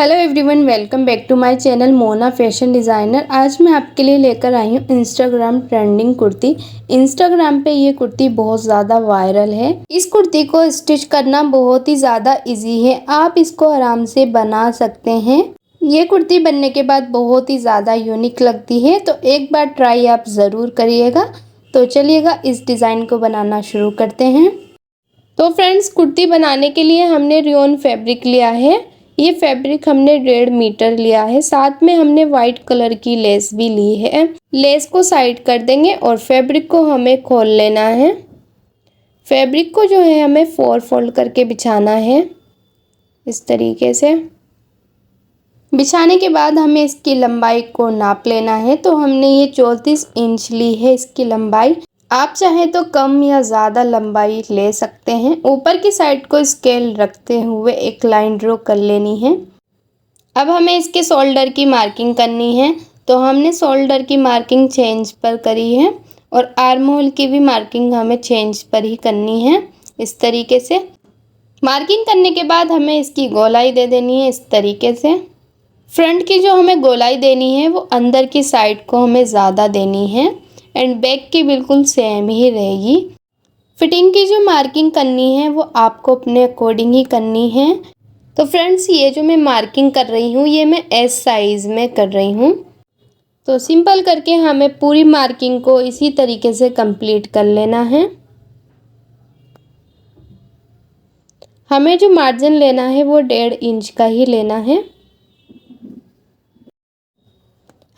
Hello everyone, welcome back to my channel Mona fashion designer. आज मैं आपके लिए लेकर आई हूँ इंस्टाग्राम ट्रेंडिंग कुर्ती। इंस्टाग्राम पे ये कुर्ती बहुत ज़्यादा वायरल है। इस कुर्ती को स्टिच करना बहुत ही ज़्यादा इजी है, आप इसको आराम से बना सकते हैं। ये कुर्ती बनने के बाद बहुत ही ज़्यादा यूनिक लगती है, तो एक बार ट्राई आप ज़रूर करिएगा। तो चलिएगा इस डिज़ाइन को बनाना शुरू करते हैं। तो फ्रेंड्स, कुर्ती बनाने के लिए हमने रियोन फैब्रिक लिया है। ये फैब्रिक हमने 1.5 मीटर लिया है। साथ में हमने वाइट कलर की लेस भी ली है। लेस को साइड कर देंगे और फैब्रिक को हमें खोल लेना है। फैब्रिक को जो है हमें 4 फोल्ड करके बिछाना है, इस तरीके से। बिछाने के बाद हमें इसकी लंबाई को नाप लेना है। तो हमने ये 34 इंच ली है इसकी लंबाई। आप चाहें तो कम या ज़्यादा लंबाई ले सकते हैं। ऊपर की साइड को स्केल रखते हुए एक लाइन ड्रॉ कर लेनी है। अब हमें इसके शोल्डर की मार्किंग करनी है। तो हमने शोल्डर की मार्किंग चेंज पर करी है और आर्म होल की भी मार्किंग हमें चेंज पर ही करनी है, इस तरीके से। मार्किंग करने के बाद हमें इसकी गोलाई दे देनी है, इस तरीके से। फ्रंट की जो हमें गोलाई देनी है वो अंदर की साइड को हमें ज़्यादा देनी है एंड बैक की बिल्कुल सेम ही रहेगी। फिटिंग की जो मार्किंग करनी है वो आपको अपने अकॉर्डिंग ही करनी है। तो फ्रेंड्स, ये जो मैं मार्किंग कर रही हूँ ये मैं एस साइज़ में कर रही हूँ। तो सिंपल करके हमें पूरी मार्किंग को इसी तरीके से कंप्लीट कर लेना है। हमें जो मार्जिन लेना है वो 1.5 इंच का ही लेना है।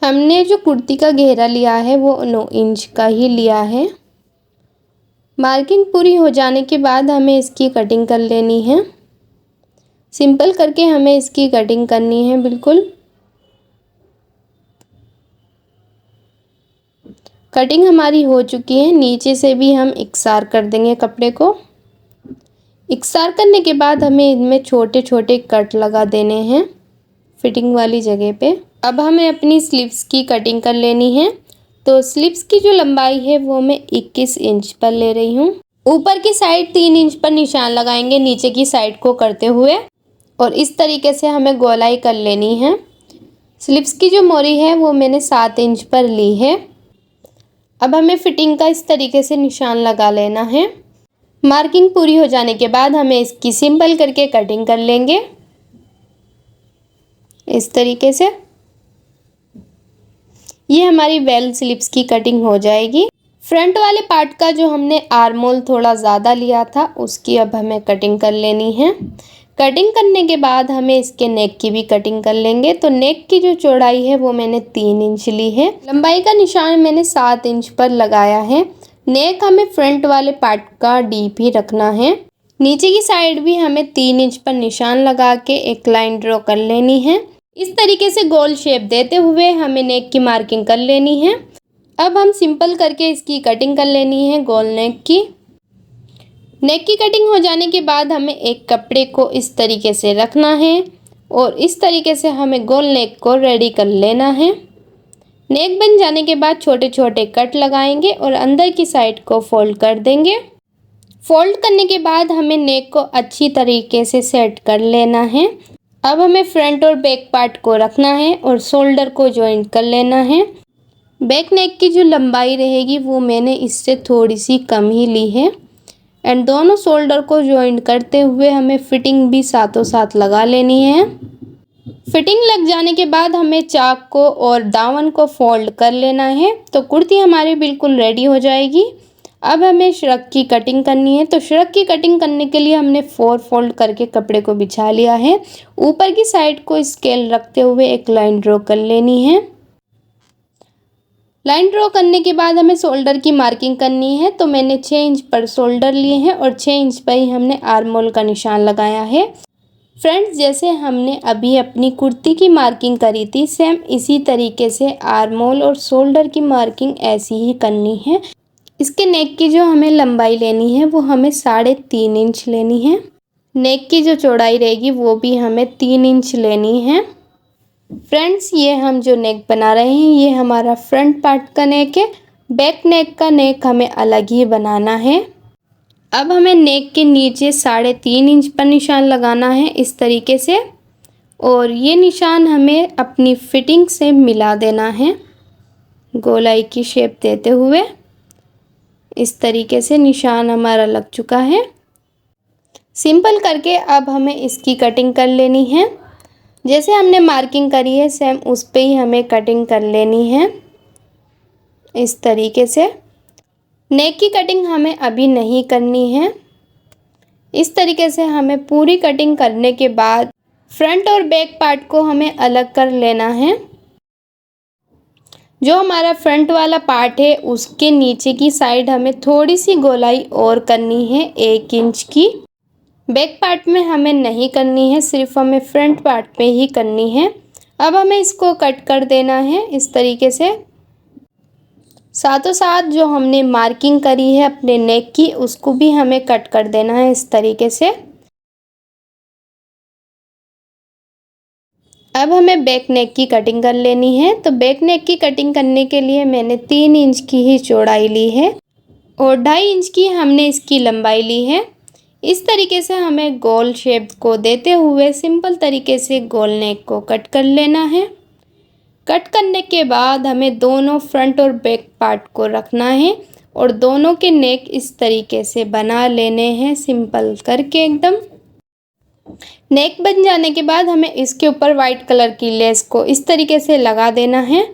हमने जो कुर्ती का घेरा लिया है वो 9 इंच का ही लिया है। मार्किंग पूरी हो जाने के बाद हमें इसकी कटिंग कर लेनी है। सिंपल करके हमें इसकी कटिंग करनी है बिल्कुल। कटिंग हमारी हो चुकी है। नीचे से भी हम इकसार कर देंगे कपड़े को। इकसार करने के बाद हमें इनमें छोटे छोटे कट लगा देने हैं फिटिंग वाली जगह पे। अब हमें अपनी स्लीव्स की कटिंग कर लेनी है। तो स्लीव्स की जो लंबाई है वो मैं 21 इंच पर ले रही हूँ। ऊपर की साइड 3 इंच पर निशान लगाएंगे नीचे की साइड को करते हुए, और इस तरीके से हमें गोलाई कर लेनी है। स्लीव्स की जो मोरी है वो मैंने 7 इंच पर ली है। अब हमें फिटिंग का इस तरीके से निशान लगा लेना है। मार्किंग पूरी हो जाने के बाद हमें इसकी सिंपल करके कटिंग कर लेंगे, इस तरीके से। ये हमारी वेल स्लीव्स की कटिंग हो जाएगी। फ्रंट वाले पार्ट का जो हमने आर्म होल थोड़ा ज़्यादा लिया था उसकी अब हमें कटिंग कर लेनी है। कटिंग करने के बाद हमें इसके नेक की भी कटिंग कर लेंगे। तो नेक की जो चौड़ाई है वो मैंने 3 इंच ली है। लंबाई का निशान मैंने 7 इंच पर लगाया है। नेक हमें फ्रंट वाले पार्ट का डीप ही रखना है। नीचे की साइड भी हमें 3 इंच पर निशान लगा के एक लाइन ड्रॉ कर लेनी है। इस तरीके से गोल शेप देते हुए हमें नेक की मार्किंग कर लेनी है। अब हम सिंपल करके इसकी कटिंग कर लेनी है गोल नेक की। नेक की कटिंग हो जाने के बाद हमें एक कपड़े को इस तरीके से रखना है और इस तरीके से हमें गोल नेक को रेडी कर लेना है। नेक बन जाने के बाद छोटे छोटे कट लगाएंगे और अंदर की साइड को फोल्ड कर देंगे। फोल्ड करने के बाद हमें नेक को अच्छी तरीके से सेट कर लेना है। अब हमें फ्रंट और बैक पार्ट को रखना है और शोल्डर को जॉइंट कर लेना है। बैक नेक की जो लंबाई रहेगी वो मैंने इससे थोड़ी सी कम ही ली है एंड दोनों शोल्डर को जॉइंट करते हुए हमें फिटिंग भी साथों साथ लगा लेनी है। फिटिंग लग जाने के बाद हमें चाक को और दामन को फोल्ड कर लेना है। तो कुर्ती हमारी बिल्कुल रेडी हो जाएगी। अब हमें श्रग की कटिंग करनी है। तो श्रग की कटिंग करने के लिए हमने 4 फोल्ड करके कपड़े को बिछा लिया है। ऊपर की साइड को स्केल रखते हुए एक लाइन ड्रॉ कर लेनी है। लाइन ड्रॉ करने के बाद हमें शोल्डर की मार्किंग करनी है। तो मैंने 6 इंच पर शोल्डर लिए हैं और 6 इंच पर ही हमने आर्म होल का निशान लगाया है। फ्रेंड्स, जैसे हमने अभी अपनी कुर्ती की मार्किंग करी थी सेम इसी तरीके से आर्म होल और शोल्डर की मार्किंग ऐसी ही करनी है। इसके नेक की जो हमें लंबाई लेनी है वो हमें 3.5 इंच लेनी है। नेक की जो चौड़ाई रहेगी वो भी हमें 3 इंच लेनी है। फ्रेंड्स, ये हम जो नेक बना रहे हैं ये हमारा फ्रंट पार्ट का नेक है। बैक नेक का नेक हमें अलग ही बनाना है। अब हमें नेक के नीचे 3.5 इंच पर निशान लगाना है, इस तरीके से। और ये निशान हमें अपनी फिटिंग से मिला देना है गोलाई की शेप देते हुए। इस तरीके से निशान हमारा लग चुका है। सिंपल करके अब हमें इसकी कटिंग कर लेनी है। जैसे हमने मार्किंग करी है सेम उस पे ही हमें कटिंग कर लेनी है इस तरीके से। नेक की कटिंग हमें अभी नहीं करनी है। इस तरीके से हमें पूरी कटिंग करने के बाद फ्रंट और बैक पार्ट को हमें अलग कर लेना है। जो हमारा फ्रंट वाला पार्ट है उसके नीचे की साइड हमें थोड़ी सी गोलाई और करनी है 1 इंच की। बैक पार्ट में हमें नहीं करनी है, सिर्फ हमें फ्रंट पार्ट पे ही करनी है। अब हमें इसको कट कर देना है इस तरीके से। साथों साथ जो हमने मार्किंग करी है अपने नेक की उसको भी हमें कट कर देना है इस तरीके से। अब हमें बैक नेक की कटिंग कर लेनी है। तो बैक नेक की कटिंग करने के लिए मैंने 3 इंच की ही चौड़ाई ली है और 2.5 इंच की हमने इसकी लंबाई ली है। इस तरीके से हमें गोल शेप को देते हुए सिंपल तरीके से गोल नेक को कट कर लेना है। कट करने के बाद हमें दोनों फ्रंट और बैक पार्ट को रखना है और दोनों के नेक इस तरीके से बना लेने हैं सिंपल करके एकदम। नेक बन जाने के बाद हमें इसके ऊपर वाइट कलर की लेस को इस तरीके से लगा देना है।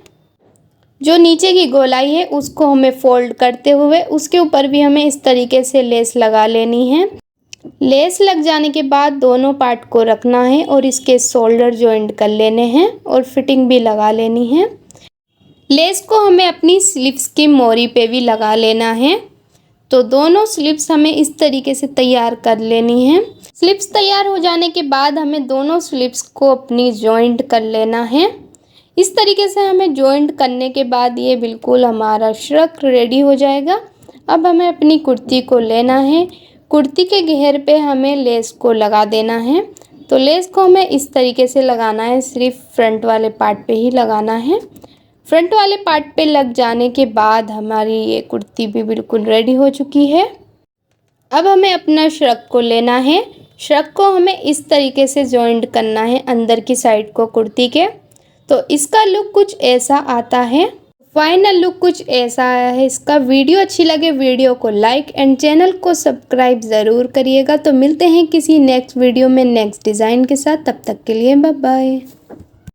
जो नीचे की गोलाई है उसको हमें फोल्ड करते हुए उसके ऊपर भी हमें इस तरीके से लेस लगा लेनी है। लेस लग जाने के बाद दोनों पार्ट को रखना है और इसके शोल्डर जॉइंट कर लेने हैं और फिटिंग भी लगा लेनी है। लेस को हमें अपनी स्लीव्स की मोरी पे भी लगा लेना है। तो दोनों स्लीव्स हमें इस तरीके से तैयार कर लेनी है। स्लीव्स तैयार हो जाने के बाद हमें दोनों स्लीव्स को अपनी जॉइंट कर लेना है। इस तरीके से हमें जॉइंट करने के बाद ये बिल्कुल हमारा श्रग रेडी हो जाएगा। अब हमें अपनी कुर्ती को लेना है। कुर्ती के घेर पे हमें लेस को लगा देना है। तो लेस को हमें इस तरीके से लगाना है, सिर्फ फ्रंट वाले पार्ट पे ही लगाना है। फ्रंट वाले पार्ट पे लग जाने के बाद हमारी ये कुर्ती भी बिल्कुल रेडी हो चुकी है। अब हमें अपना श्रग को लेना है। श्रग को हमें इस तरीके से जॉइंट करना है अंदर की साइड को कुर्ती के। तो इसका लुक कुछ ऐसा आता है। फाइनल लुक कुछ ऐसा आया है इसका। वीडियो अच्छी लगे वीडियो को लाइक एंड चैनल को सब्सक्राइब ज़रूर करिएगा। तो मिलते हैं किसी नेक्स्ट वीडियो में नेक्स्ट डिज़ाइन के साथ। तब तक के लिए बाय बाय।